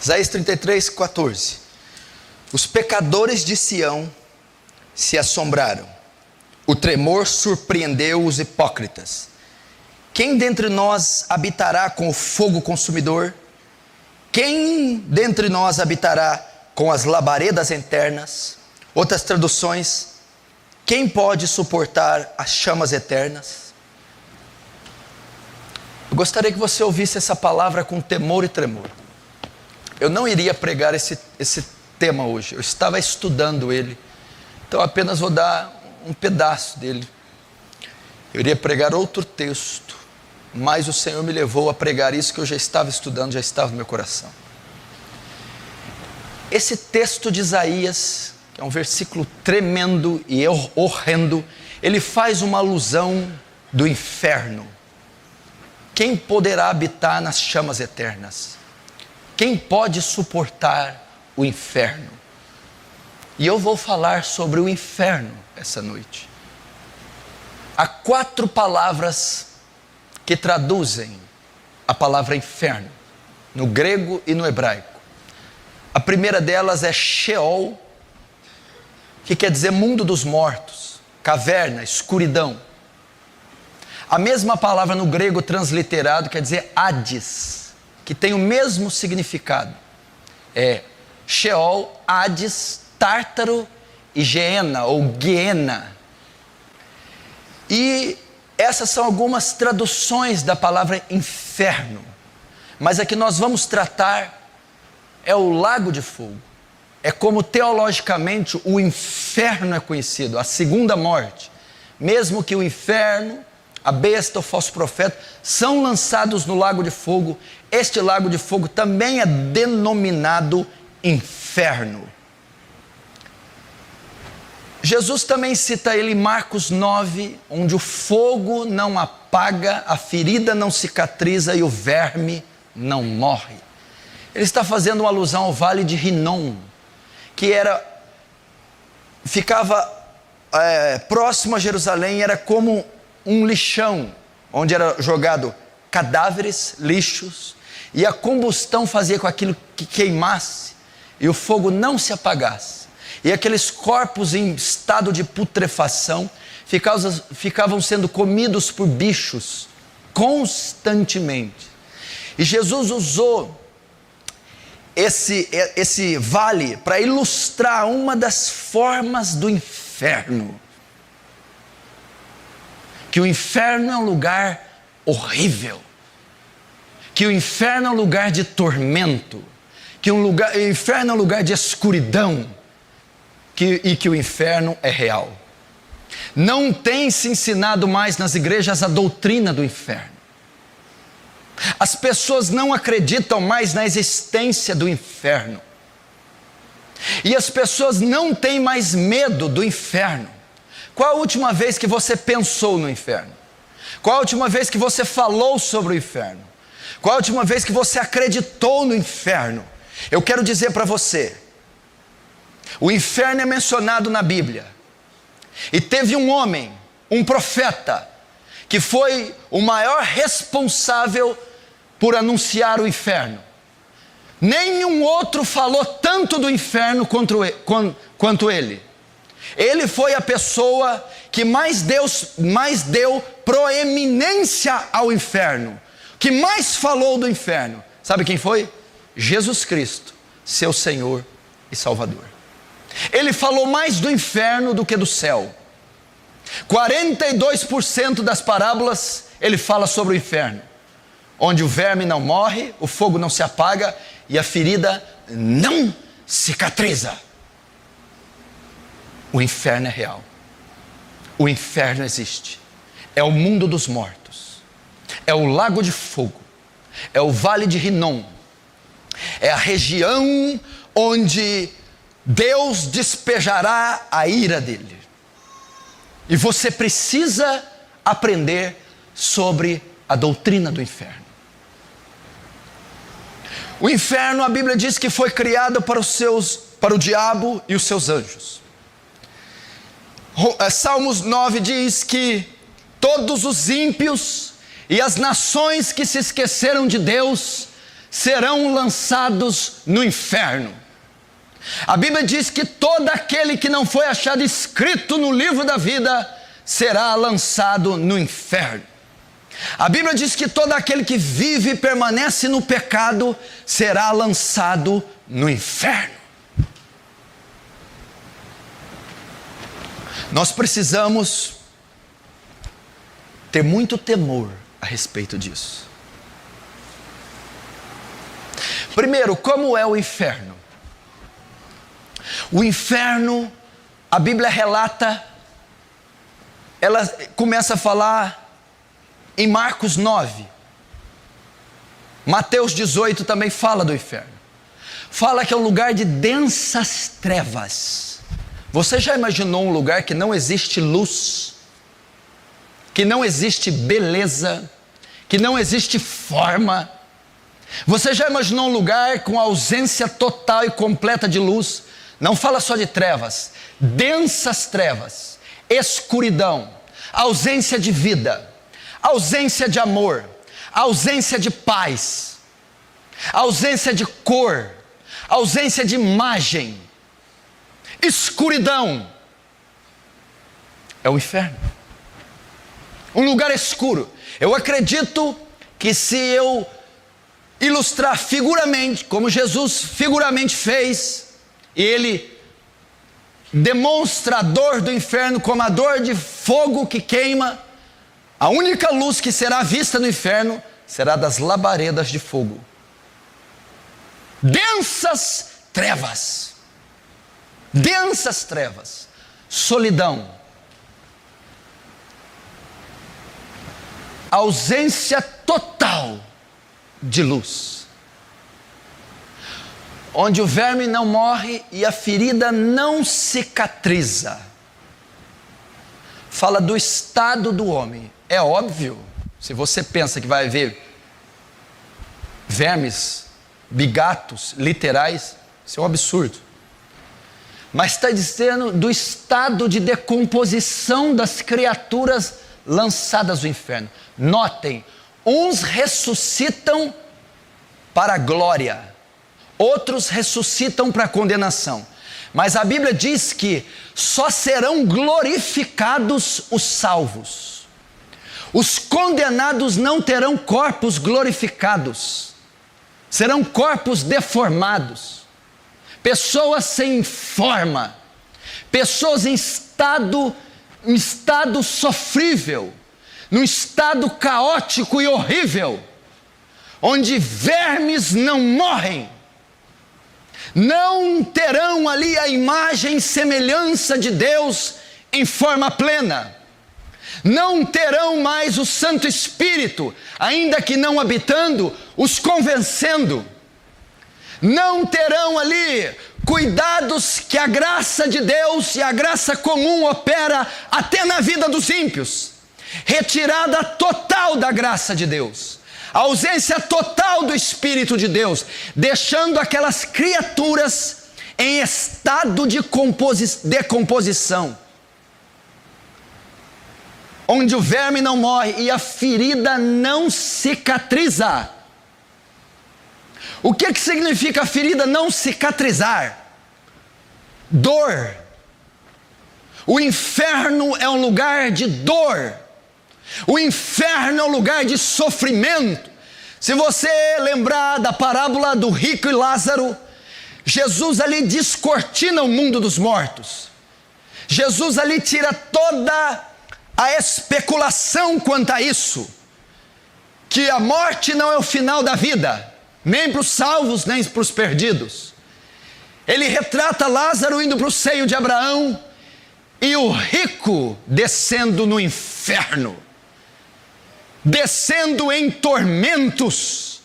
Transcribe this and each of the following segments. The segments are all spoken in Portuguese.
Isaías 33:14. Os pecadores de Sião se assombraram. O tremor surpreendeu os hipócritas. Quem dentre nós habitará com o fogo consumidor? Quem dentre nós habitará com as labaredas eternas? Outras traduções: quem pode suportar as chamas eternas? Eu gostaria que você ouvisse essa palavra com temor e tremor. Eu não iria pregar esse tema hoje, eu estava estudando ele, então apenas vou dar um pedaço dele. Eu iria pregar outro texto, mas o Senhor me levou a pregar isso que eu já estava estudando, já estava no meu coração. Esse texto de Isaías, que é um versículo tremendo e horrendo, ele faz uma alusão do inferno. Quem poderá habitar nas chamas eternas? Quem pode suportar o inferno? E eu vou falar sobre o inferno essa noite. Há 4 palavras que traduzem a palavra inferno, no grego e no hebraico. A primeira delas é Sheol, que quer dizer mundo dos mortos, caverna, escuridão. A mesma palavra no grego transliterado quer dizer Hades, que tem o mesmo significado. É Sheol, Hades, Tártaro e Geena ou Guiena. E essas são algumas traduções da palavra inferno. Mas a que nós vamos tratar é o lago de fogo. É como teologicamente o inferno é conhecido, a segunda morte. Mesmo que o inferno, a besta, o falso profeta, são lançados no lago de fogo, este lago de fogo também é denominado inferno. Jesus também cita ele em Marcos 9, onde o fogo não apaga, a ferida não cicatriza e o verme não morre. Ele está fazendo uma alusão ao vale de Rinom, que ficava próximo a Jerusalém, era como um lixão, onde era jogado cadáveres, lixos, e a combustão fazia com aquilo que queimasse, e o fogo não se apagasse. E aqueles corpos em estado de putrefação ficavam sendo comidos por bichos constantemente. E Jesus usou esse vale para ilustrar uma das formas do inferno. Que o inferno é um lugar horrível. Que o inferno é um lugar de tormento. Que o inferno é um lugar de escuridão. E que o inferno é real. Não tem se ensinado mais nas igrejas a doutrina do inferno. As pessoas não acreditam mais na existência do inferno. E as pessoas não têm mais medo do inferno. Qual a última vez que você pensou no inferno? Qual a última vez que você falou sobre o inferno? Qual a última vez que você acreditou no inferno? Eu quero dizer para você, o inferno é mencionado na Bíblia. E teve um homem, um profeta, que foi o maior responsável por anunciar o inferno. Nenhum outro falou tanto do inferno quanto ele. Ele foi a pessoa que mais deu proeminência ao inferno, que mais falou do inferno. Sabe quem foi? Jesus Cristo, seu Senhor e Salvador. Ele falou mais do inferno do que do céu. 42% das parábolas ele fala sobre o inferno, onde o verme não morre, o fogo não se apaga e a ferida não cicatriza. O inferno é real. O inferno existe. É o mundo dos mortos. É o lago de fogo. É o vale de Rinom. É a região onde Deus despejará a ira dele. E você precisa aprender sobre a doutrina do inferno. O inferno, a Bíblia diz que foi criado para o diabo e os seus anjos. Salmos 9 diz que todos os ímpios e as nações que se esqueceram de Deus serão lançados no inferno. A Bíblia diz que todo aquele que não foi achado escrito no livro da vida será lançado no inferno. A Bíblia diz que todo aquele que vive e permanece no pecado será lançado no inferno. Nós precisamos ter muito temor a respeito disso. Primeiro, como é o inferno? O inferno, a Bíblia relata, ela começa a falar em Marcos 9. Mateus 18 também fala do inferno. Fala que é um lugar de densas trevas. Você já imaginou um lugar que não existe luz, que não existe beleza, que não existe forma? Você já imaginou um lugar com ausência total e completa de luz? Não fala só de trevas, densas trevas, escuridão, ausência de vida, ausência de amor, ausência de paz, ausência de cor, ausência de imagem, escuridão. É o inferno. Um lugar escuro. Eu acredito que se eu ilustrar figuramente, como Jesus figuramente fez, e ele demonstra a dor do inferno como a dor de fogo que queima, a única luz que será vista no inferno será das labaredas de fogo. Densas trevas. Densas trevas. Solidão. Ausência total de luz. Onde o verme não morre e a ferida não cicatriza. Fala do estado do homem. É óbvio, se você pensa que vai haver vermes, bigatos, literais, isso é um absurdo. Mas está dizendo do estado de decomposição das criaturas lançadas no inferno. Notem, uns ressuscitam para a glória, outros ressuscitam para a condenação. Mas a Bíblia diz que só serão glorificados os salvos. Os condenados não terão corpos glorificados. Serão corpos deformados. Pessoas sem forma. Pessoas em estado sofrível. Num estado caótico e horrível. Onde vermes não morrem. Não terão ali a imagem e semelhança de Deus em forma plena. Não terão mais o Santo Espírito, ainda que não habitando, os convencendo. Não terão ali cuidados que a graça de Deus e a graça comum opera até na vida dos ímpios. Retirada total da graça de Deus. A ausência total do Espírito de Deus, deixando aquelas criaturas em estado de decomposição, onde o verme não morre e a ferida não cicatriza. O que significa a ferida não cicatrizar? Dor. O inferno é um lugar de dor. O inferno é um lugar de sofrimento. Se você lembrar da parábola do rico e Lázaro, Jesus ali descortina o mundo dos mortos. Jesus ali tira toda a especulação quanto a isso, que a morte não é o final da vida, nem para os salvos, nem para os perdidos. Ele retrata Lázaro indo para o seio de Abraão e o rico descendo no inferno, descendo em tormentos.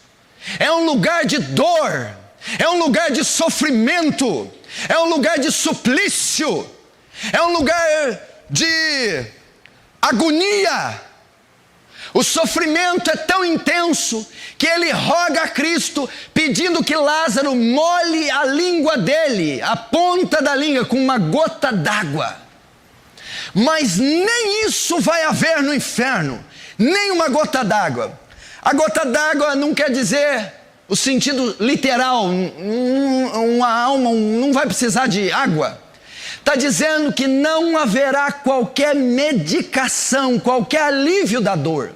É um lugar de dor, é um lugar de sofrimento, é um lugar de suplício, é um lugar de agonia. O sofrimento é tão intenso que ele roga a Cristo pedindo que Lázaro molhe a língua dele, a ponta da língua, com uma gota d'água. Mas nem isso vai haver no inferno, nem uma gota d'água. A gota d'água não quer dizer o sentido literal, uma alma não vai precisar de água. Está dizendo que não haverá qualquer medicação, qualquer alívio da dor.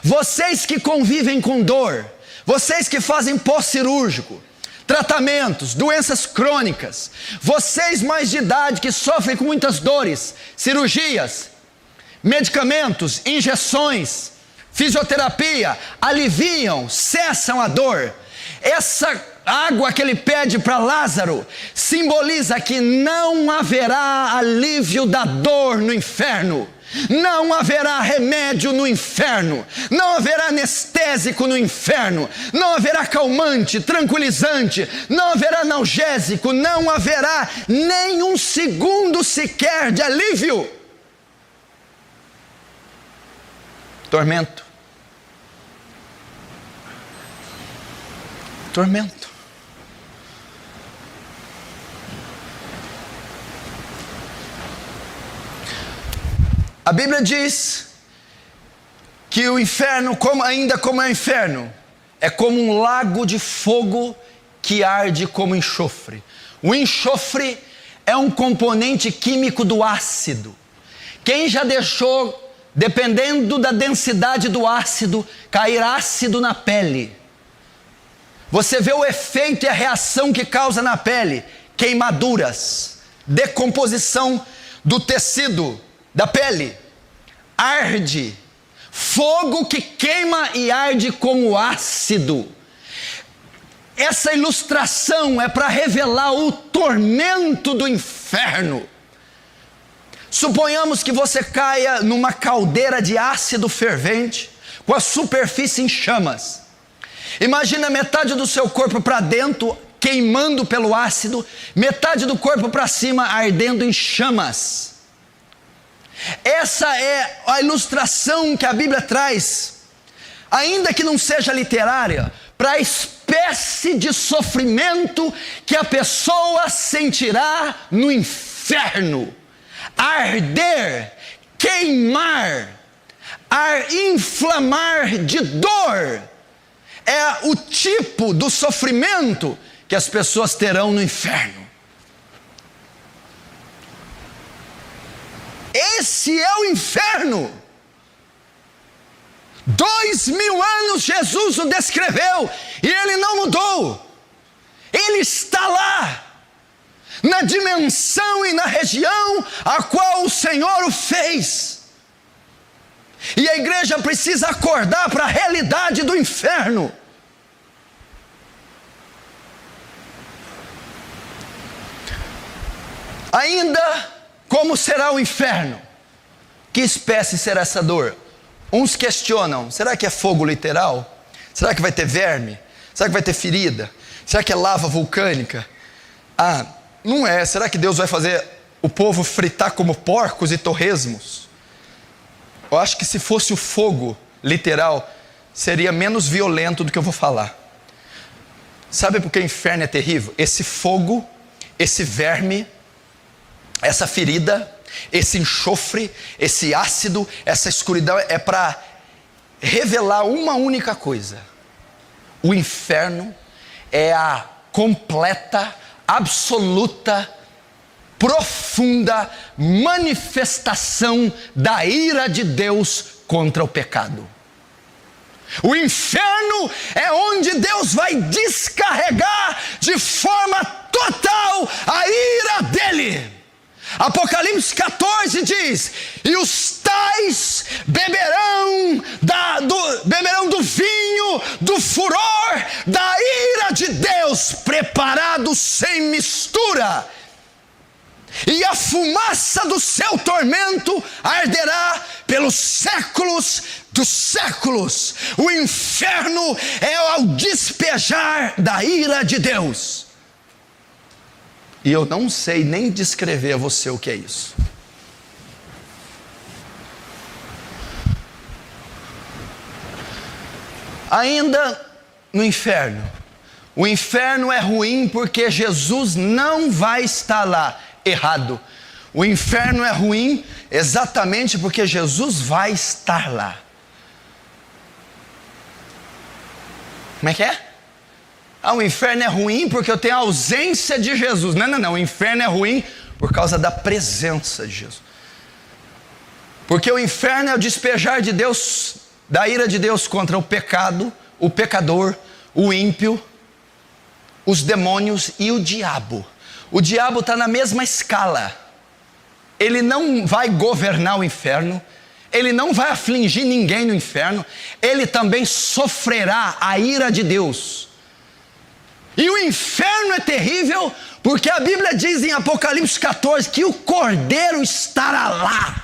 Vocês que convivem com dor, vocês que fazem pós-cirúrgico, tratamentos, doenças crônicas, vocês mais de idade que sofrem com muitas dores, cirurgias, medicamentos, injeções, fisioterapia, aliviam, cessam a dor. Essa água que ele pede para Lázaro simboliza que não haverá alívio da dor no inferno. Não haverá remédio no inferno, não haverá anestésico no inferno, não haverá calmante, tranquilizante, não haverá analgésico, não haverá nem um segundo sequer de alívio. Tormento. Tormento. A Bíblia diz que o inferno, ainda como é o inferno, é como um lago de fogo que arde como enxofre. O enxofre é um componente químico do ácido. Quem já deixou, dependendo da densidade do ácido, cair ácido na pele? Você vê o efeito e a reação que causa na pele: queimaduras, decomposição do tecido da pele, arde, fogo que queima e arde como ácido. Essa ilustração é para revelar o tormento do inferno. Suponhamos que você caia numa caldeira de ácido fervente, com a superfície em chamas. Imagina metade do seu corpo para dentro, queimando pelo ácido, metade do corpo para cima, ardendo em chamas. Essa é a ilustração que a Bíblia traz, ainda que não seja literária, para a espécie de sofrimento que a pessoa sentirá no inferno. Arder, queimar, inflamar de dor, é o tipo do sofrimento que as pessoas terão no inferno. Esse é o inferno. 2000 anos Jesus o descreveu e ele não mudou. Ele está lá, na dimensão e na região a qual o Senhor o fez. E a igreja precisa acordar para a realidade do inferno. Ainda, como será o inferno? Que espécie será essa dor? Uns questionam: será que é fogo literal? Será que vai ter verme? Será que vai ter ferida? Será que é lava vulcânica? Ah, não é. Será que Deus vai fazer o povo fritar como porcos e torresmos? Eu acho que se fosse o fogo literal, seria menos violento do que eu vou falar. Sabe por que o inferno é terrível? Esse fogo, esse verme, essa ferida, esse enxofre, esse ácido, essa escuridão, é para revelar uma única coisa: o inferno é a completa, absoluta, profunda manifestação da ira de Deus contra o pecado. O inferno é onde Deus vai descarregar de forma total a ira dele. Apocalipse 14 diz: e os tais beberão do vinho do furor da ira de Deus, preparado sem mistura, e a fumaça do seu tormento arderá pelos séculos dos séculos. O inferno é ao despejar da ira de Deus. E eu não sei nem descrever a você o que é isso. Ainda no inferno. O inferno é ruim porque Jesus não vai estar lá. Errado. O inferno é ruim exatamente porque Jesus vai estar lá. Como é que é? O inferno é ruim porque eu tenho a ausência de Jesus. Não, o inferno é ruim por causa da presença de Jesus. Porque o inferno é o despejar de Deus, da ira de Deus contra o pecado, o pecador, o ímpio, os demônios e o diabo. O diabo está na mesma escala. Ele não vai governar o inferno, ele não vai afligir ninguém no inferno, ele também sofrerá a ira de Deus. E o inferno é terrível, porque a Bíblia diz em Apocalipse 14 que o Cordeiro estará lá.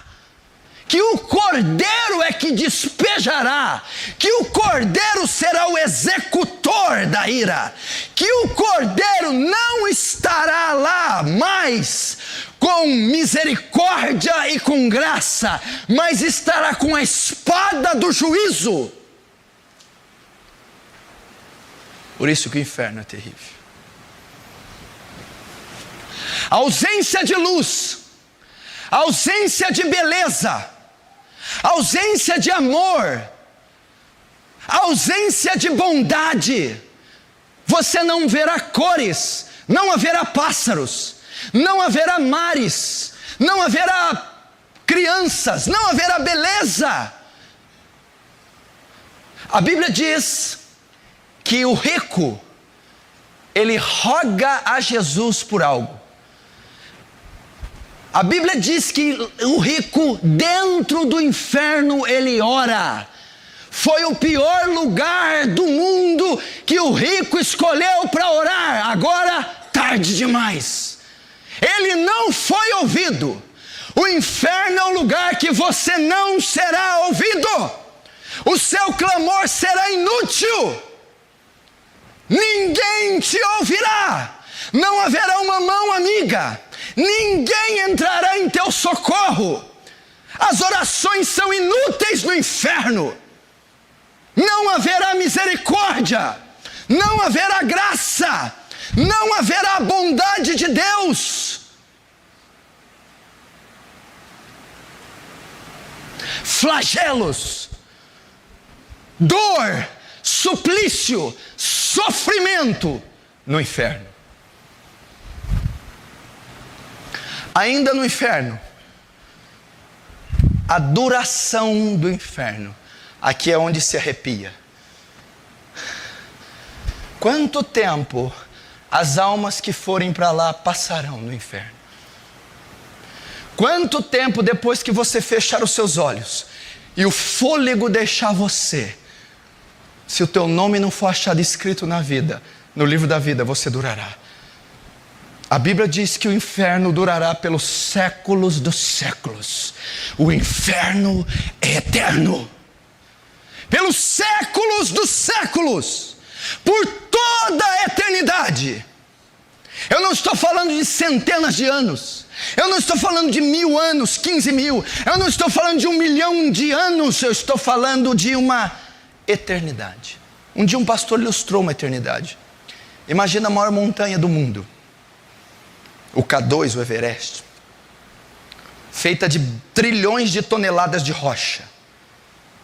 Que o Cordeiro é que despejará, que o Cordeiro será o executor da ira, que o Cordeiro não estará lá mais com misericórdia e com graça, mas estará com a espada do juízo. Por isso que o inferno é terrível. A ausência de luz, a ausência de beleza, a ausência de amor, a ausência de bondade. Você não verá cores, não haverá pássaros, não haverá mares, não haverá crianças, não haverá beleza. A Bíblia diz que o rico, ele roga a Jesus por algo. A Bíblia diz que o rico dentro do inferno ele ora. Foi o pior lugar do mundo que o rico escolheu para orar. Agora, tarde demais. Ele não foi ouvido. O inferno é um lugar que você não será ouvido. O seu clamor será inútil. Ninguém te ouvirá. Não haverá uma mão amiga. Ninguém entrará em teu socorro. As orações são inúteis no inferno. Não haverá misericórdia, não haverá graça, não haverá bondade de Deus. Flagelos, dor, suplício, sofrimento no inferno. Ainda no inferno, a duração do inferno, aqui é onde se arrepia. Quanto tempo as almas que forem para lá passarão no inferno? Quanto tempo depois que você fechar os seus olhos e o fôlego deixar você, se o teu nome não for achado escrito na vida, no livro da vida, você durará? A Bíblia diz que o inferno durará pelos séculos dos séculos. O inferno é eterno. Pelos séculos dos séculos. Por toda a eternidade. Eu não estou falando de centenas de anos. Eu não estou falando de 1000 anos, 15 mil. Eu não estou falando de 1 milhão de anos. Eu estou falando de uma eternidade. Um dia um pastor ilustrou uma eternidade. Imagina a maior montanha do mundo. O K2, o Everest, feita de trilhões de toneladas de rocha.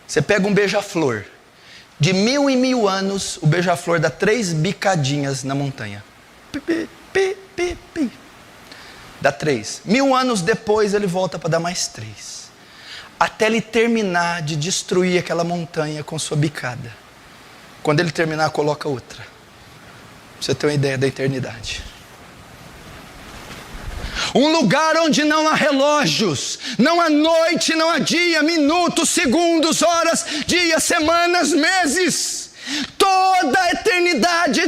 Você pega um beija-flor, de 1000 em 1000 anos, o beija-flor dá 3 bicadinhas na montanha. Dá 3. 1000 anos depois ele volta para dar mais 3. Até ele terminar de destruir aquela montanha com sua bicada. Quando ele terminar, coloca outra. Pra você ter uma ideia da eternidade. Um lugar onde não há relógios, não há noite, não há dia, minutos, segundos, horas, dias, semanas, meses. Toda a eternidade,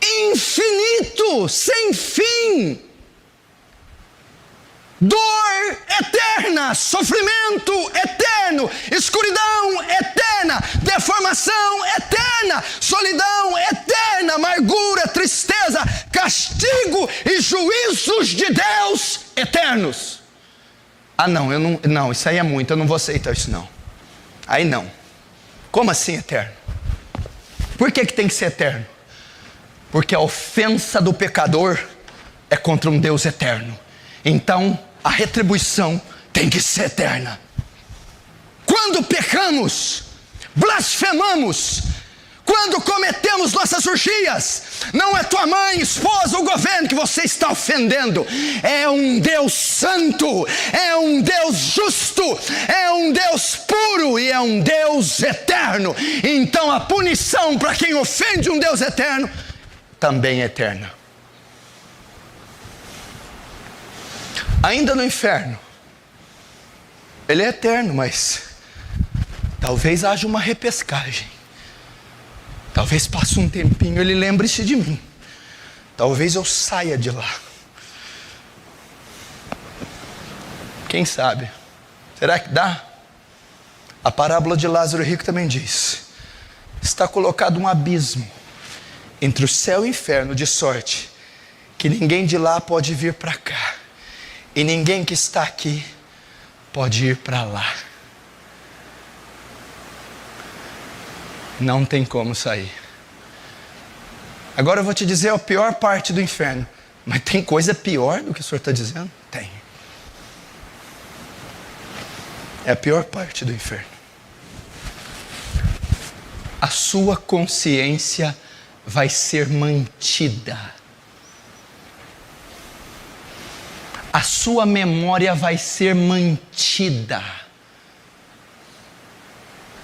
infinito, sem fim. Dor eterna, sofrimento eterno, escuridão eterna, deformação eterna, solidão eterna, amargura, tristeza, castigo e juízos de Deus eternos. Não, isso aí é muito, eu não vou aceitar isso não. Aí não. Como assim eterno? Por que tem que ser eterno? Porque a ofensa do pecador é contra um Deus eterno. Então, a retribuição tem que ser eterna. Quando pecamos, blasfemamos quando cometemos nossas orgias. Não é tua mãe, esposa ou governo que você está ofendendo. É um Deus santo, é um Deus justo, é um Deus puro e é um Deus eterno. Então a punição para quem ofende um Deus eterno também é eterna. Ainda no inferno, ele é eterno, mas talvez haja uma repescagem. Talvez passe um tempinho, ele lembre-se de mim. Talvez eu saia de lá. Quem sabe? Será que dá? A parábola de Lázaro Rico também diz: está colocado um abismo entre o céu e o inferno, de sorte que ninguém de lá pode vir para cá, e ninguém que está aqui pode ir para lá. Não tem como sair. Agora eu vou te dizer a pior parte do inferno. Mas tem coisa pior do que o senhor está dizendo? Tem. É a pior parte do inferno. A sua consciência vai ser mantida. A sua memória vai ser mantida.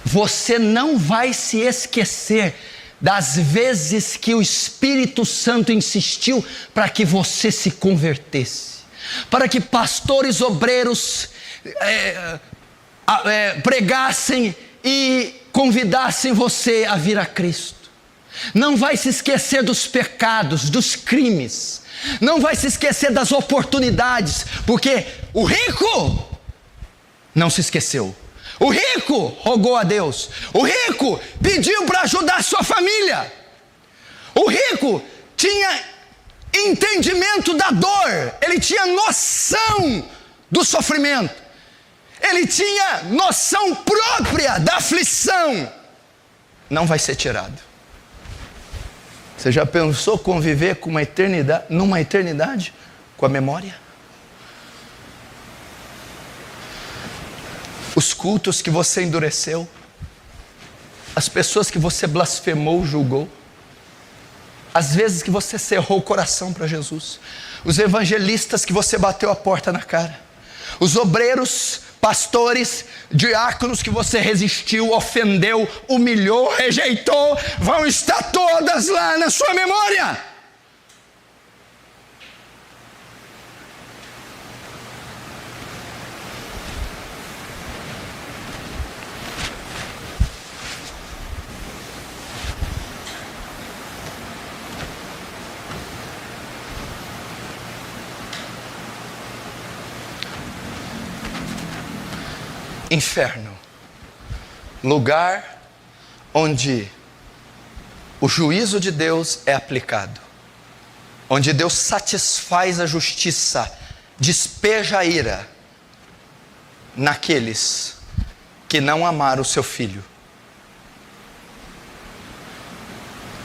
Você não vai se esquecer das vezes que o Espírito Santo insistiu para que você se convertesse, para que pastores, obreiros pregassem e convidassem você a vir a Cristo. Não vai se esquecer dos pecados, dos crimes. Não vai se esquecer das oportunidades, porque o rico não se esqueceu. O rico rogou a Deus. O rico pediu para ajudar a sua família. O rico tinha entendimento da dor. Ele tinha noção do sofrimento. Ele tinha noção própria da aflição. Não vai ser tirado. Você já pensou conviver com uma eternidade, numa eternidade com a memória? Os cultos que você endureceu, as pessoas que você blasfemou, julgou, as vezes que você cerrou o coração para Jesus, os evangelistas que você bateu a porta na cara, os obreiros, pastores, diáconos que você resistiu, ofendeu, humilhou, rejeitou, vão estar todas lá na sua memória. Inferno, lugar onde o juízo de Deus é aplicado, onde Deus satisfaz a justiça, despeja a ira naqueles que não amaram o seu filho.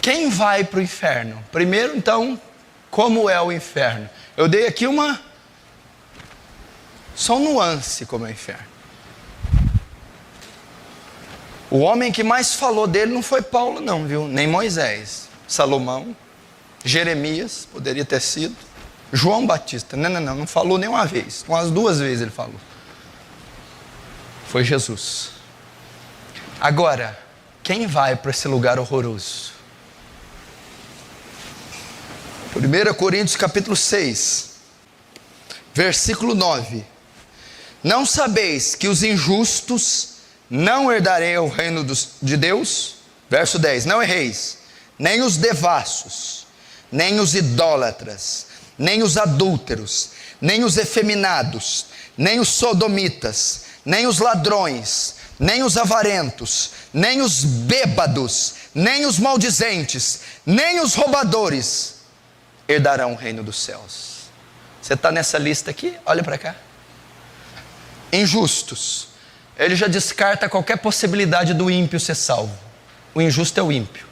Quem vai para o inferno? Primeiro, então, como é o inferno? Eu dei aqui só um nuance como é o inferno. O homem que mais falou dele não foi Paulo não, viu? Nem Moisés, Salomão, Jeremias, poderia ter sido, João Batista, não falou nem uma vez, umas 2 vezes ele falou. Foi Jesus. Agora, quem vai para esse lugar horroroso? 1 Coríntios capítulo 6, versículo 9. Não sabeis que os injustos não herdarei o reino de Deus? Verso 10, não erreis, nem os devassos, nem os idólatras, nem os adúlteros, nem os efeminados, nem os sodomitas, nem os ladrões, nem os avarentos, nem os bêbados, nem os maldizentes, nem os roubadores herdarão o reino dos céus. Você está nessa lista aqui? Olha para cá. Injustos. Ele já descarta qualquer possibilidade do ímpio ser salvo. O injusto é o ímpio.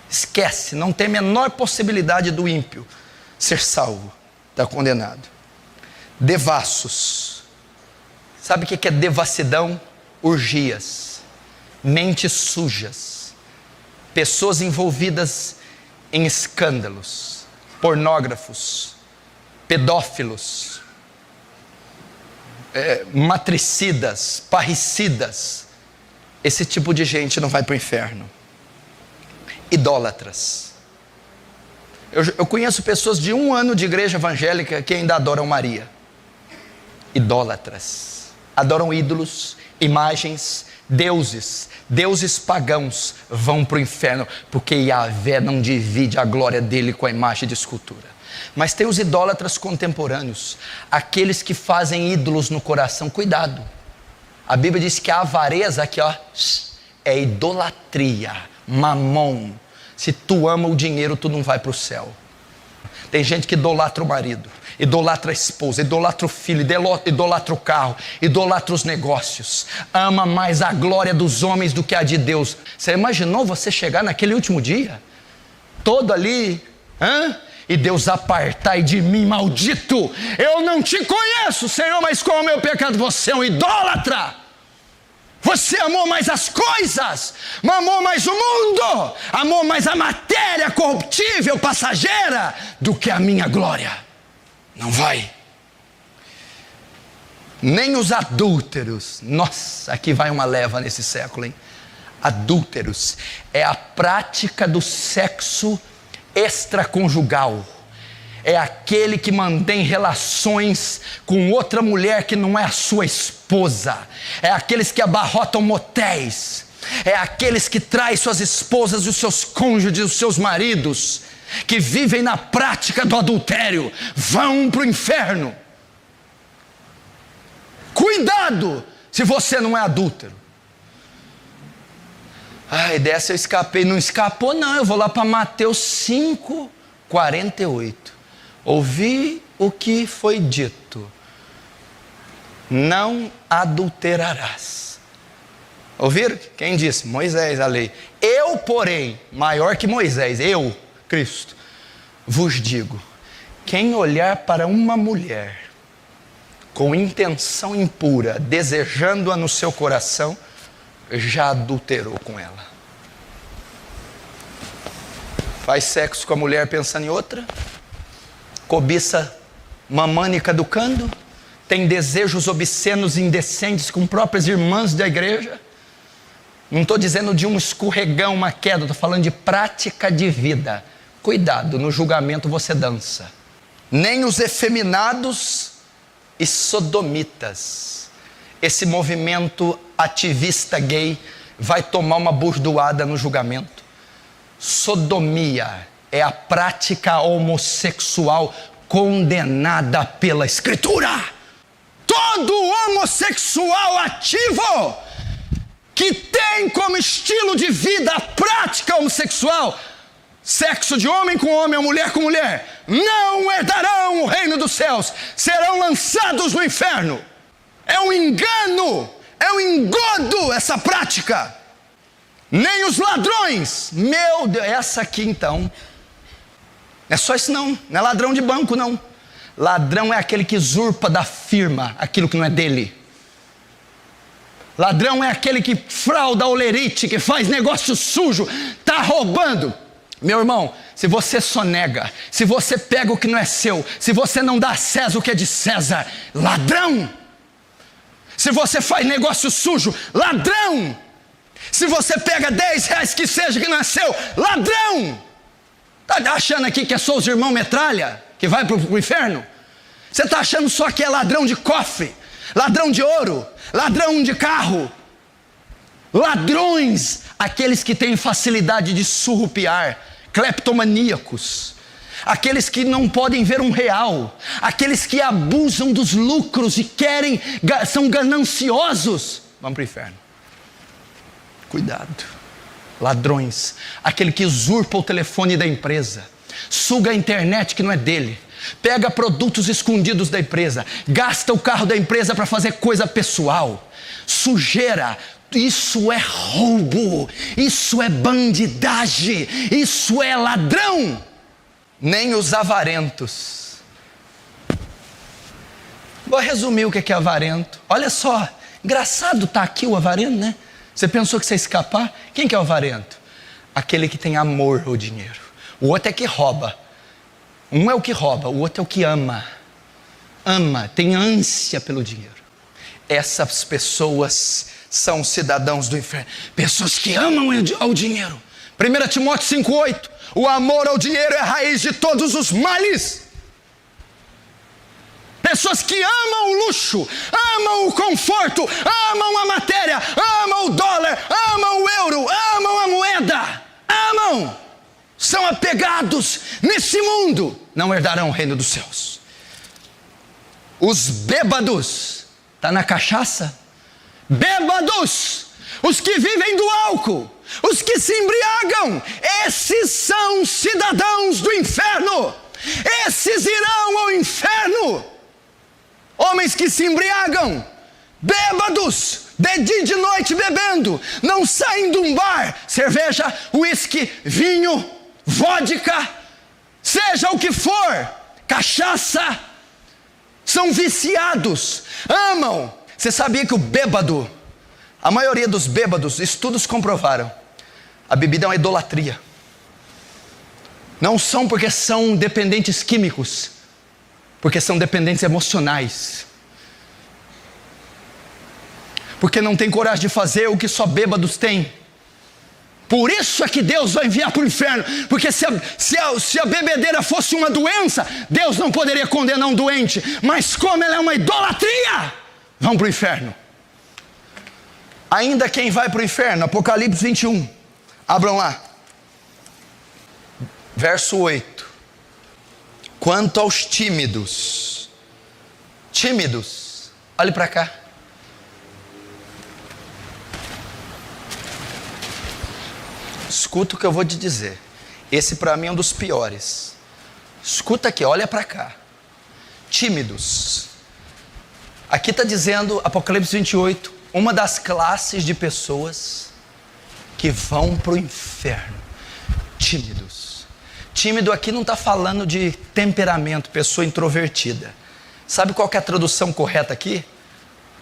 Esquece, não tem a menor possibilidade do ímpio ser salvo. Está condenado. Devassos. Sabe o que é devassidão? Orgias. mentes sujas, pessoas envolvidas em escândalos, pornógrafos, pedófilos, matricidas, parricidas. Esse tipo de gente não vai para o inferno. Idólatras. Eu conheço pessoas de 1 ano de igreja evangélica que ainda adoram Maria. Idólatras. Adoram ídolos, imagens, deuses pagãos vão para o inferno, porque Yahvé não divide a glória dele com a imagem de escultura. Mas tem os idólatras contemporâneos, aqueles que fazem ídolos no coração. Cuidado, a Bíblia diz que a avareza aqui, ó, é idolatria, mamon. Se tu ama o dinheiro, tu não vai para o céu. Tem gente que idolatra o marido, idolatra a esposa, idolatra o filho, idolatra o carro, idolatra os negócios, ama mais a glória dos homens do que a de Deus. Você imaginou você chegar naquele último dia, todo ali, e Deus apartai de mim, maldito, eu não te conheço, Senhor, mas qual é o meu pecado? Você é um idólatra. Você amou mais as coisas, amou mais o mundo, amou mais a matéria corruptível, passageira, do que a minha glória. Não vai. Nem os adúlteros. Nossa, aqui vai uma leva nesse século, hein? Adúlteros é a prática do sexo extraconjugal. É aquele que mantém relações com outra mulher que não é a sua esposa. É aqueles que abarrotam motéis. É aqueles que traem suas esposas e os seus cônjuges, os seus maridos, que vivem na prática do adultério, vão para o inferno. Cuidado se você não é adúltero. Ai, dessa eu escapei. Não escapou não, eu vou lá para Mateus 5:48. Ouvi o que foi dito: não adulterarás. Ouviram? Quem disse? Moisés, a lei. Eu, porém, maior que Moisés, eu, Cristo, vos digo: quem olhar para uma mulher com intenção impura, desejando-a no seu coração, já adulterou com ela. Faz sexo com a mulher pensando em outra, cobiça mamânica caducando, tem desejos obscenos e indecentes com próprias irmãs da igreja. Não estou dizendo de um escorregão, uma queda, estou falando de prática de vida. Cuidado, no julgamento você dança. Nem os efeminados e sodomitas. Esse movimento ativista gay vai tomar uma bordoada no julgamento. Sodomia é a prática homossexual condenada pela Escritura. Todo homossexual ativo que tem como estilo de vida a prática homossexual, sexo de homem com homem ou mulher com mulher, não herdarão o reino dos céus, serão lançados no inferno. É um engano, é um engodo essa prática. Nem os ladrões, meu Deus, essa aqui então, não é só isso não é ladrão de banco não. Ladrão é aquele que usurpa da firma aquilo que não é dele. Ladrão é aquele que frauda a olerite, que faz negócio sujo, está roubando. Meu irmão, se você sonega, se você pega o que não é seu, se você não dá a César o que é de César, ladrão. Se você faz negócio sujo, ladrão. Se você pega 10 reais que seja que não é seu, ladrão. Está achando aqui que é só os irmãos metralha que vai para o inferno? Você está achando só que é ladrão de cofre, ladrão de ouro, ladrão de carro? Ladrões, aqueles que têm facilidade de surrupiar, cleptomaníacos, aqueles que não podem ver um real, aqueles que abusam dos lucros e são gananciosos, vão para o inferno. Cuidado. Ladrões, aquele que usurpa o telefone da empresa, suga a internet que não é dele, pega produtos escondidos da empresa, gasta o carro da empresa para fazer coisa pessoal, sujeira. Isso é roubo, isso é bandidagem, isso é ladrão. Nem os avarentos. Vou resumir o que é avarento. Olha só, engraçado tá aqui o avarento, né? Você pensou que você ia escapar? Quem que é o avarento? Aquele que tem amor ao dinheiro. O outro é que rouba. Um é o que rouba, o outro é o que ama. Ama, tem ânsia pelo dinheiro. Essas pessoas são cidadãos do inferno. Pessoas que amam ao dinheiro. 1 Timóteo 5,8. O amor ao dinheiro é a raiz de todos os males. Pessoas que amam o luxo, amam o conforto, amam a matéria, amam o dólar, amam o euro, amam a moeda, amam, são apegados nesse mundo, não herdarão o reino dos céus. Os bêbados, está na cachaça? Bêbados, os que vivem do álcool, os que se embriagam, esses são cidadãos do inferno, esses irão ao inferno. Homens que se embriagam, bêbados, de dia e de noite bebendo, não saem de um bar, cerveja, uísque, vinho, vodka, seja o que for, cachaça, são viciados, amam. Você sabia que o bêbado, a maioria dos bêbados, estudos comprovaram, a bebida é uma idolatria. Não são porque são dependentes químicos, porque são dependentes emocionais. Porque não tem coragem de fazer o que só bêbados têm. Por isso é que Deus vai enviar para o inferno. Porque se a bebedeira fosse uma doença, Deus não poderia condenar um doente. Mas como ela é uma idolatria, vão para o inferno. Ainda quem vai para o inferno, Apocalipse 21. Abram lá. Verso 8. Quanto aos tímidos, olhe para cá. Escuta o que eu vou te dizer. Esse para mim é um dos piores. Escuta aqui, olha para cá. Tímidos. Aqui está dizendo, Apocalipse 28, uma das classes de pessoas que vão para o inferno. Tímidos. Tímido aqui não está falando de temperamento, pessoa introvertida. Sabe qual que é a tradução correta aqui?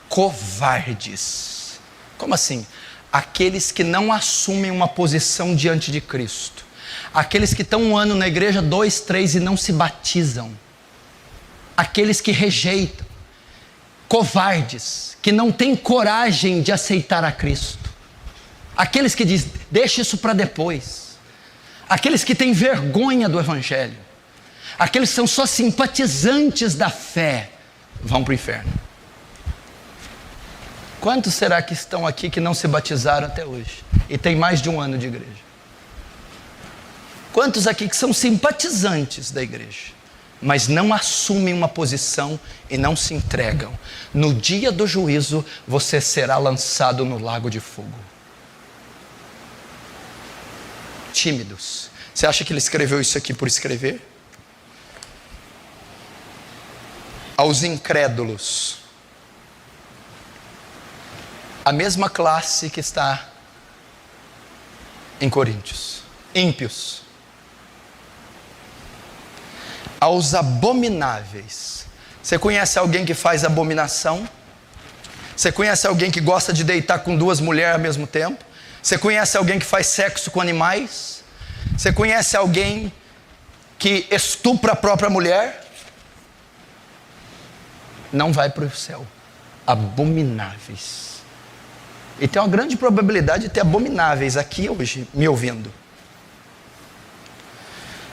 Covardes. Como assim? Aqueles que não assumem uma posição diante de Cristo. Aqueles que estão 1 ano na igreja, 2, 3 e não se batizam. Aqueles que rejeitam. Covardes, que não têm coragem de aceitar a Cristo. Aqueles que dizem, deixa isso para depois. Aqueles que têm vergonha do Evangelho, aqueles que são só simpatizantes da fé, vão para o inferno. Quantos será que estão aqui que não se batizaram até hoje? E tem mais de 1 ano de igreja? Quantos aqui que são simpatizantes da igreja, mas não assumem uma posição e não se entregam? No dia do juízo, você será lançado no lago de fogo. Tímidos. Você acha que ele escreveu isso aqui por escrever? Aos incrédulos. A mesma classe que está em Coríntios. Ímpios. Aos abomináveis. Você conhece alguém que faz abominação? Você conhece alguém que gosta de deitar com 2 mulheres ao mesmo tempo? Você conhece alguém que faz sexo com animais? Você conhece alguém que estupra a própria mulher? Não vai para o céu. Abomináveis. E tem uma grande probabilidade de ter abomináveis aqui hoje, me ouvindo.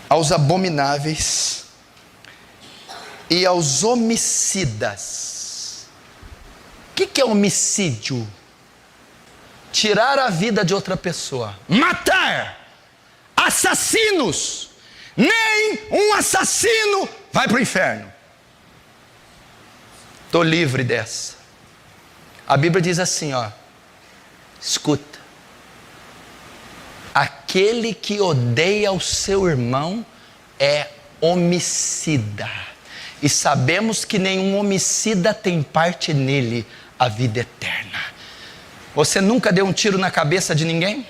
Aos abomináveis e aos homicidas. O que é homicídio? Tirar a vida de outra pessoa, matar, assassinos. Nem um assassino vai para o inferno. Estou livre dessa. A Bíblia diz assim, ó, escuta, aquele que odeia o seu irmão é homicida, e sabemos que nenhum homicida tem parte nele a vida eterna. Você nunca deu um tiro na cabeça de ninguém?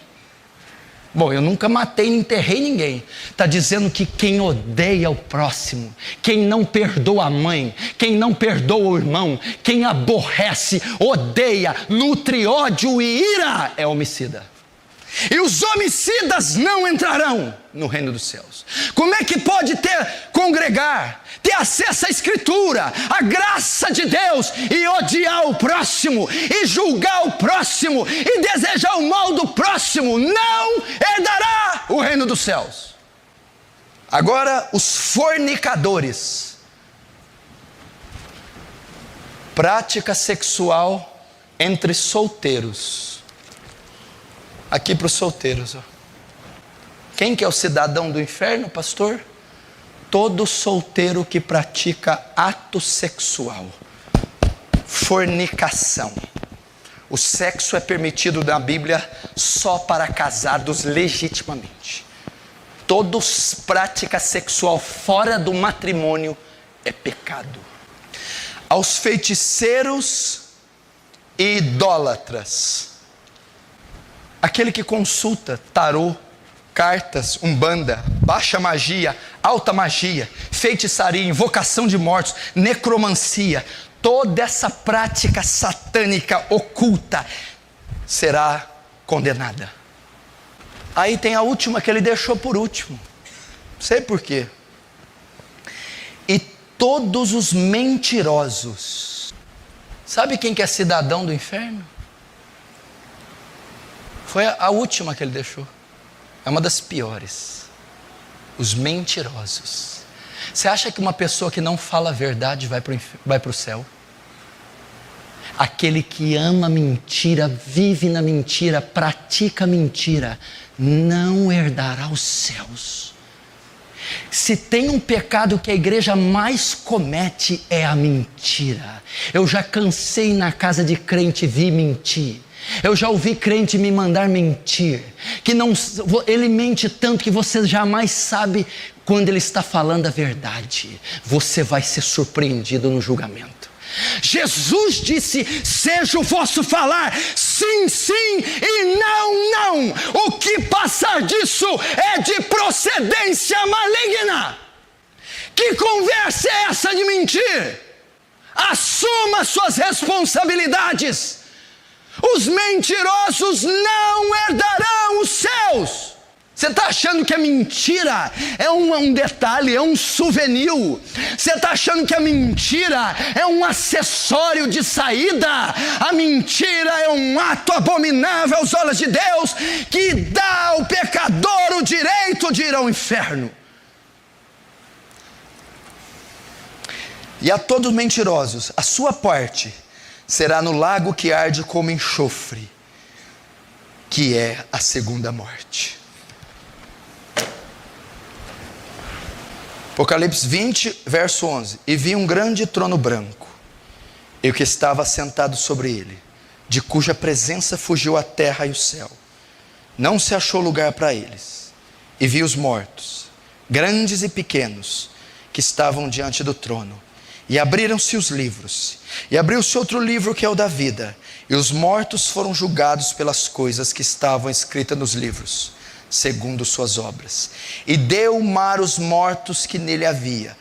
Bom, eu nunca matei nem enterrei ninguém. Está dizendo que quem odeia o próximo, quem não perdoa a mãe, quem não perdoa o irmão, quem aborrece, odeia, nutre ódio e ira, é homicida. E os homicidas não entrarão no reino dos céus. Como é que pode congregar, ter acesso à Escritura, à graça de Deus, e odiar o próximo, e julgar o próximo, e desejar o mal do próximo? Não herdará o reino dos céus. Agora, os fornicadores. Prática sexual entre solteiros. Aqui para os solteiros, ó. Quem que é o cidadão do inferno, pastor? Todo solteiro que pratica ato sexual, fornicação. O sexo é permitido na Bíblia só para casados legitimamente. Toda prática sexual fora do matrimônio é pecado. Aos feiticeiros e idólatras. Aquele que consulta tarô, cartas, umbanda, baixa magia, alta magia, feitiçaria, invocação de mortos, necromancia, toda essa prática satânica oculta será condenada. Aí tem a última que ele deixou por último. Não sei por quê. E todos os mentirosos. Sabe quem que é cidadão do inferno? Foi a última que ele deixou. É uma das piores. Os mentirosos. Você acha que uma pessoa que não fala a verdade vai para o céu? Aquele que ama mentira, vive na mentira, pratica mentira, não herdará os céus. Se tem um pecado que a igreja mais comete, é a mentira. Eu já cansei na casa de crente vir mentir. Eu já ouvi crente me mandar mentir, que não, ele mente tanto que você jamais sabe quando ele está falando a verdade. Você vai ser surpreendido no julgamento. Jesus disse: seja o vosso falar sim, sim e não, não. O que passar disso é de procedência maligna. Que conversa é essa de mentir? Assuma suas responsabilidades. Os mentirosos não herdarão os céus. Você está achando que a mentira é um detalhe, é um souvenir? Você está achando que a mentira é um acessório de saída? A mentira é um ato abominável aos olhos de Deus, que dá ao pecador o direito de ir ao inferno. E a todos os mentirosos, a sua parte será no lago que arde como enxofre, que é a segunda morte. Apocalipse 20, verso 11. E vi um grande trono branco, e o que estava sentado sobre ele, de cuja presença fugiu a terra e o céu. Não se achou lugar para eles. E vi os mortos, grandes e pequenos, que estavam diante do trono. E abriram-se os livros, e abriu-se outro livro que é o da vida, e os mortos foram julgados pelas coisas que estavam escritas nos livros, segundo suas obras. E deu o mar os mortos que nele havia,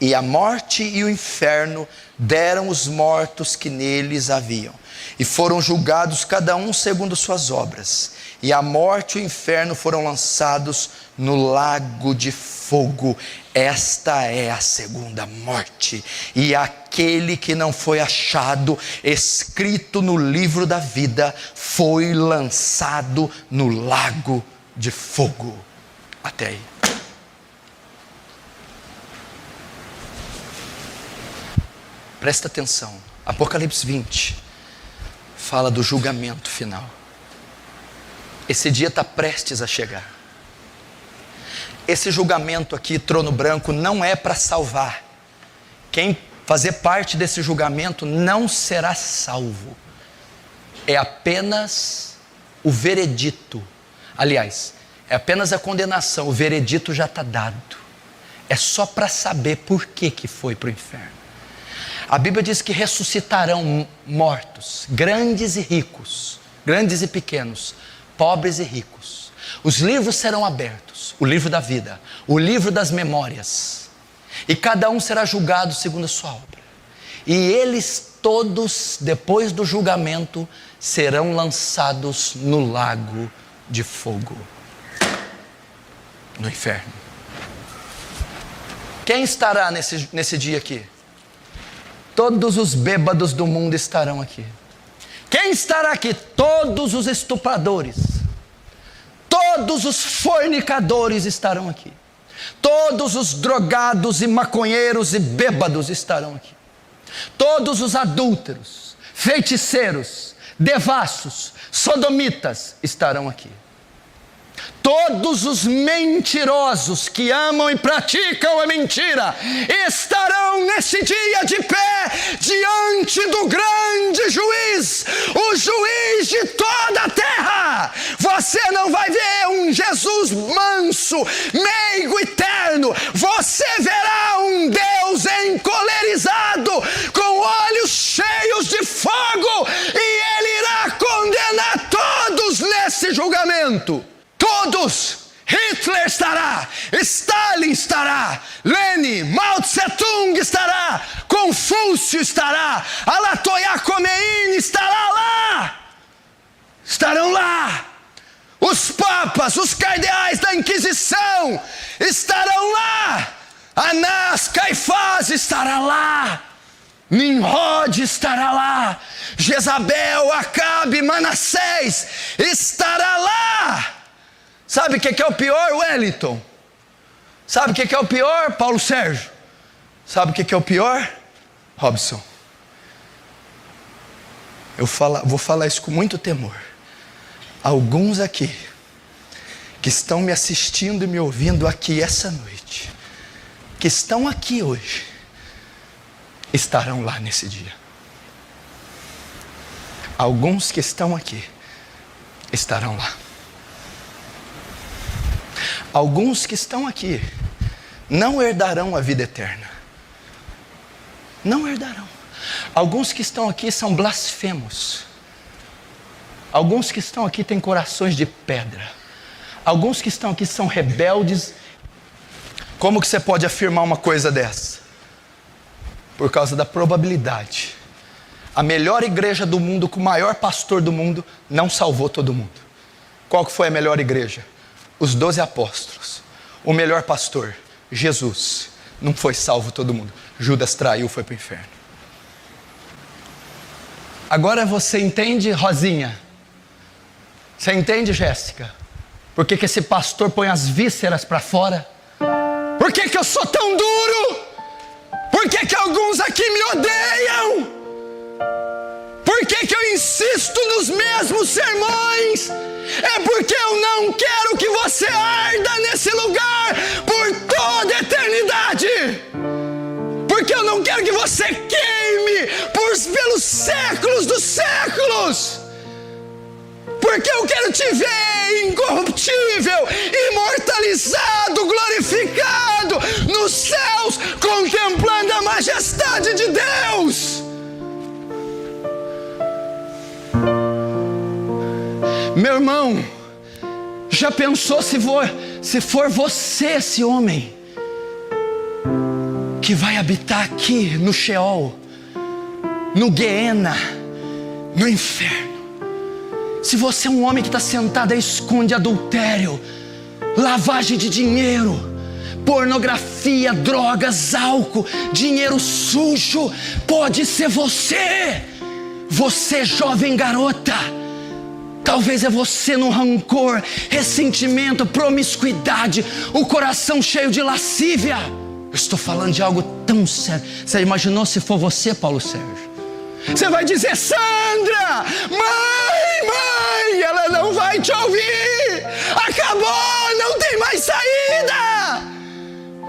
e a morte e o inferno deram os mortos que neles haviam, e foram julgados cada um segundo suas obras. E a morte e o inferno foram lançados no lago de fogo. Esta é a segunda morte. E aquele que não foi achado escrito no livro da vida foi lançado no lago de fogo. Até aí. Presta atenção. Apocalipse 20 fala do julgamento final. Esse dia está prestes a chegar. Esse julgamento aqui, trono branco, não é para salvar. Quem fazer parte desse julgamento não será salvo. É apenas o veredito. Aliás, é apenas a condenação. O veredito já está dado. É só para saber por que foi para o inferno. A Bíblia diz que ressuscitarão mortos, grandes e ricos, grandes e pequenos, pobres e ricos. Os livros serão abertos, o livro da vida, o livro das memórias, e cada um será julgado segundo a sua obra. E eles todos, depois do julgamento, serão lançados no lago de fogo, no inferno. Quem estará nesse dia aqui? Todos os bêbados do mundo estarão aqui. Quem estará aqui? Todos os estupradores, todos os fornicadores estarão aqui. Todos os drogados e maconheiros e bêbados estarão aqui. Todos os adúlteros, feiticeiros, devassos, sodomitas estarão aqui. Todos os mentirosos que amam e praticam a mentira estarão nesse dia de pé diante do grande juiz, o juiz de toda a terra. Você não vai ver um Jesus manso, meigo e terno. Você verá um Deus encolerizado, com olhos cheios de fogo, e Ele irá condenar todos nesse julgamento. Todos. Hitler estará, Stalin estará, Lenin, Mao Tse-tung estará, Confúcio estará, Ayatollah Khomeini estará lá. Estarão lá. Os papas, os cardeais da Inquisição estarão lá. Anás, Caifás estará lá. Nimrod estará lá. Jezabel, Acabe, Manassés estará lá. Sabe o que é o pior, Wellington? Sabe o que é o pior, Paulo Sérgio? Sabe o que é o pior, Robson? Eu vou falar isso com muito temor. Alguns aqui, que estão me assistindo e me ouvindo aqui essa noite, que estão aqui hoje, estarão lá nesse dia. Alguns que estão aqui, estarão lá. Alguns que estão aqui não herdarão a vida eterna. Não herdarão. Alguns que estão aqui são blasfemos. Alguns que estão aqui têm corações de pedra. Alguns que estão aqui são rebeldes. Como que você pode afirmar uma coisa dessa? Por causa da probabilidade. A melhor igreja do mundo, com o maior pastor do mundo, não salvou todo mundo. Qual que foi a melhor igreja? Os 12 apóstolos. O melhor pastor, Jesus, não foi salvo todo mundo. Judas traiu, foi para o inferno. Agora você entende, Rosinha? Você entende, Jéssica? Por que esse pastor põe as vísceras para fora? Por que eu sou tão duro? Por que alguns aqui me odeiam? Por que eu insisto nos mesmos sermões? É porque eu não quero que você arda nesse lugar por toda a eternidade. Porque eu não quero que você queime pelos séculos dos séculos. Porque eu quero te ver incorruptível, imortalizado, glorificado nos céus, contemplando a majestade de Deus. Meu irmão, já pensou se for você esse homem que vai habitar aqui no Sheol, no Guiena, no inferno? Se você é um homem que está sentado e esconde adultério, lavagem de dinheiro, pornografia, drogas, álcool, dinheiro sujo, pode ser você. Você, jovem garota. Talvez é você no rancor, ressentimento, promiscuidade, o coração cheio de lascívia. Eu estou falando de algo tão sério. Você imaginou se for você, Paulo Sérgio? Você vai dizer: Sandra, mãe, ela não vai te ouvir. Acabou, não tem mais saída.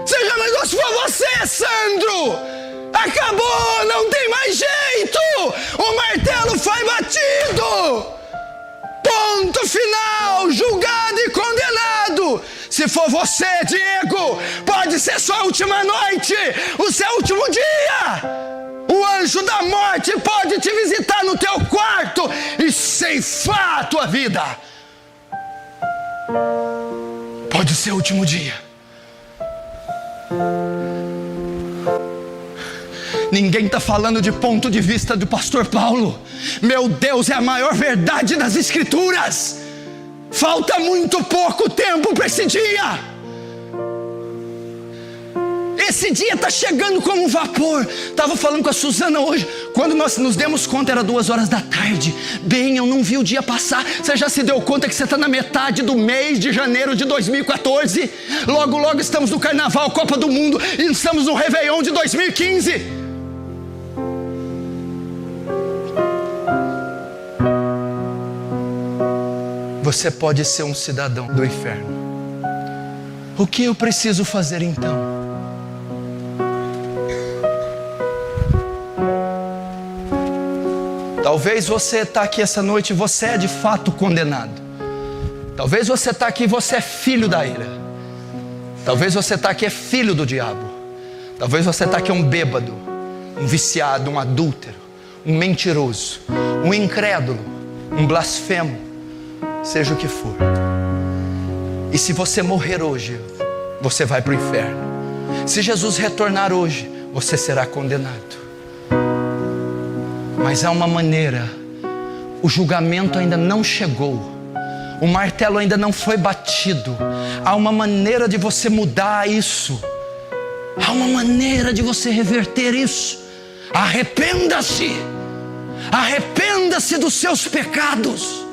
Você já imaginou se for você, Sandro? Acabou, não tem mais jeito. O martelo foi batido. Ponto final, julgado e condenado. Se for você, Diego, pode ser sua última noite, o seu último dia. O anjo da morte pode te visitar no teu quarto e ceifar a tua vida. Pode ser o último dia. Ninguém está falando de ponto de vista do pastor Paulo. Meu Deus, é a maior verdade das Escrituras. Falta muito pouco tempo para esse dia. Esse dia está chegando como um vapor. Estava falando com a Suzana hoje. Quando nós nos demos conta, era 2h da tarde. Bem, eu não vi o dia passar. Você já se deu conta que você está na metade do mês de janeiro de 2014? Logo, logo estamos no Carnaval, Copa do Mundo, e estamos no Réveillon de 2015. Você pode ser um cidadão do inferno. O que eu preciso fazer então? Talvez você está aqui essa noite e você é de fato condenado. Talvez você está aqui e você é filho da ira. Talvez você está aqui e é filho do diabo. Talvez você está aqui um bêbado, um viciado, um adúltero, um mentiroso, um incrédulo, um blasfemo, seja o que for. E se você morrer hoje, você vai para o inferno. Se Jesus retornar hoje, você será condenado. Mas há uma maneira. O julgamento ainda não chegou. O martelo ainda não foi batido. Há uma maneira de você mudar isso. Há uma maneira de você reverter isso. Arrependa-se. Arrependa-se dos seus pecados.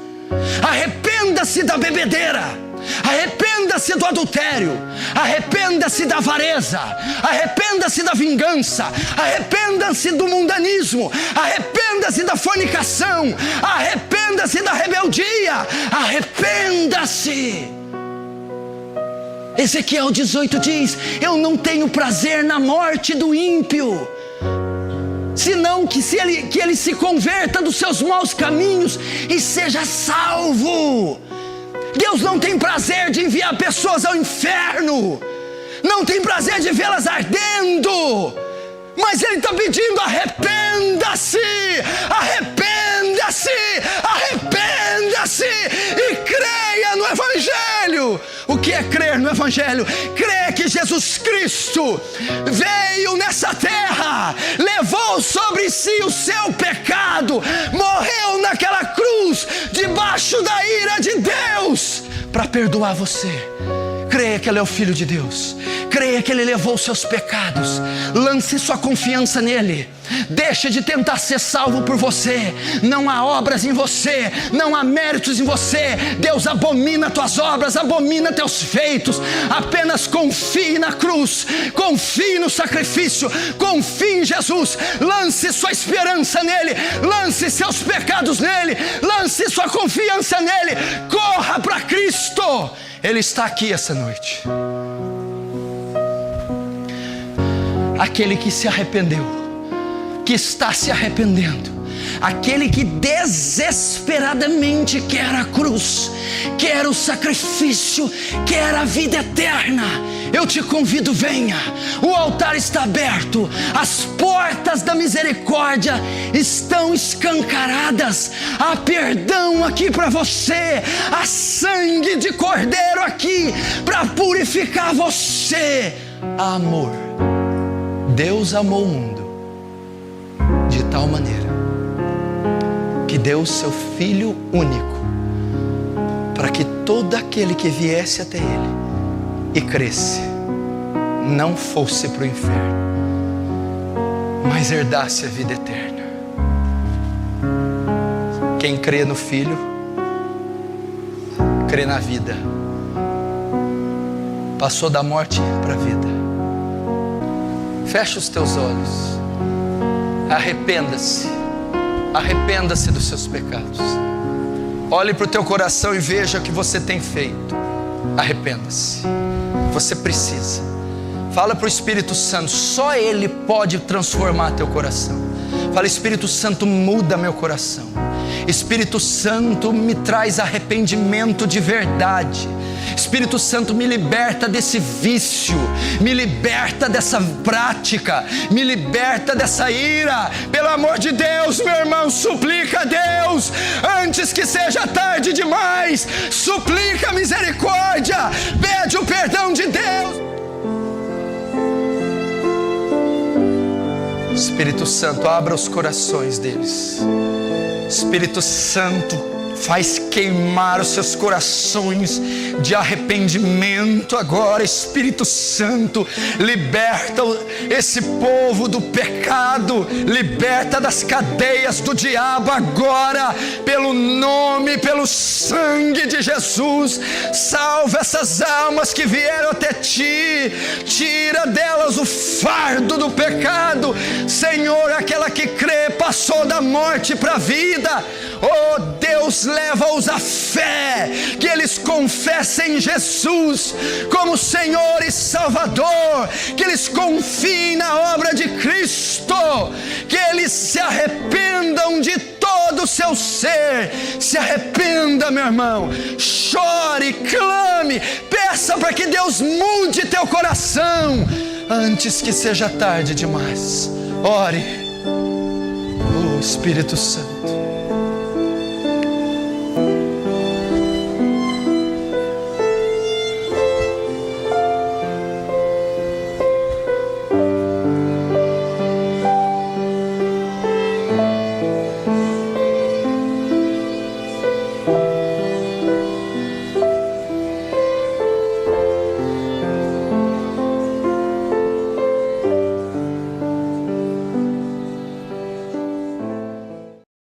Arrependa-se da bebedeira. Arrependa-se do adultério. Arrependa-se da avareza. Arrependa-se da vingança. Arrependa-se do mundanismo. Arrependa-se da fornicação. Arrependa-se da rebeldia. Arrependa-se. Ezequiel 18 diz: eu não tenho prazer na morte do ímpio, senão que ele se converta dos seus maus caminhos e seja salvo. Deus não tem prazer de enviar pessoas ao inferno, não tem prazer de vê-las ardendo, mas Ele está pedindo: arrependa-se, arrependa-se, arrependa-se e creia no Evangelho. O que é crer no Evangelho? Crer que Jesus Cristo veio nessa terra, levou sobre si o seu pecado, morreu naquela cruz, debaixo da ira de Deus, para perdoar você. Creia que Ele é o Filho de Deus. Creia que Ele levou os seus pecados. Lance sua confiança nele. Deixe de tentar ser salvo por você. Não há obras em você, não há méritos em você. Deus abomina tuas obras, abomina teus feitos. Apenas confie na cruz, confie no sacrifício, confie em Jesus. Lance sua esperança nele, lance seus pecados nele, lance sua confiança nele. Corra para Cristo. Ele está aqui essa noite. Aquele que se arrependeu, que está se arrependendo, aquele que desesperadamente quer a cruz, quer o sacrifício, quer a vida eterna. Eu te convido, venha. O altar está aberto, as portas da misericórdia estão escancaradas. Há perdão aqui para você, há sangue de cordeiro aqui para purificar você. Há amor. Deus amou o mundo de tal maneira que deu o seu Filho único, para que todo aquele que viesse até Ele e cresce, não fosse para o inferno, mas herdasse a vida eterna. Quem crê no Filho, crê na vida. Passou da morte para a vida. Fecha os teus olhos. Arrependa-se. Arrependa-se dos seus pecados. Olhe para o teu coração e veja o que você tem feito. Arrependa-se. Você precisa. Fala para o Espírito Santo. Só Ele pode transformar teu coração. Fala: Espírito Santo, muda meu coração. Espírito Santo, me traz arrependimento de verdade. Espírito Santo, me liberta desse vício, me liberta dessa prática, me liberta dessa ira. Pelo amor de Deus, meu irmão, suplica a Deus, antes que seja tarde demais. Suplica a misericórdia, pede o perdão de Deus. Espírito Santo, abra os corações deles. Espírito Santo, faz queimar os seus corações de arrependimento agora. Espírito Santo, liberta esse povo do pecado, liberta das cadeias do diabo agora, pelo nome, pelo sangue de Jesus. Salva essas almas que vieram até Ti, tira delas o fardo do pecado. Senhor, aquela que crê passou da morte para a vida. Oh Deus, leva-os à fé, que eles confessem Jesus como Senhor e Salvador, que eles confiem na obra de Cristo, que eles se arrependam de todo o seu ser. Se arrependa, meu irmão, chore, clame, peça para que Deus mude teu coração, antes que seja tarde demais. Ore. Oh Espírito Santo,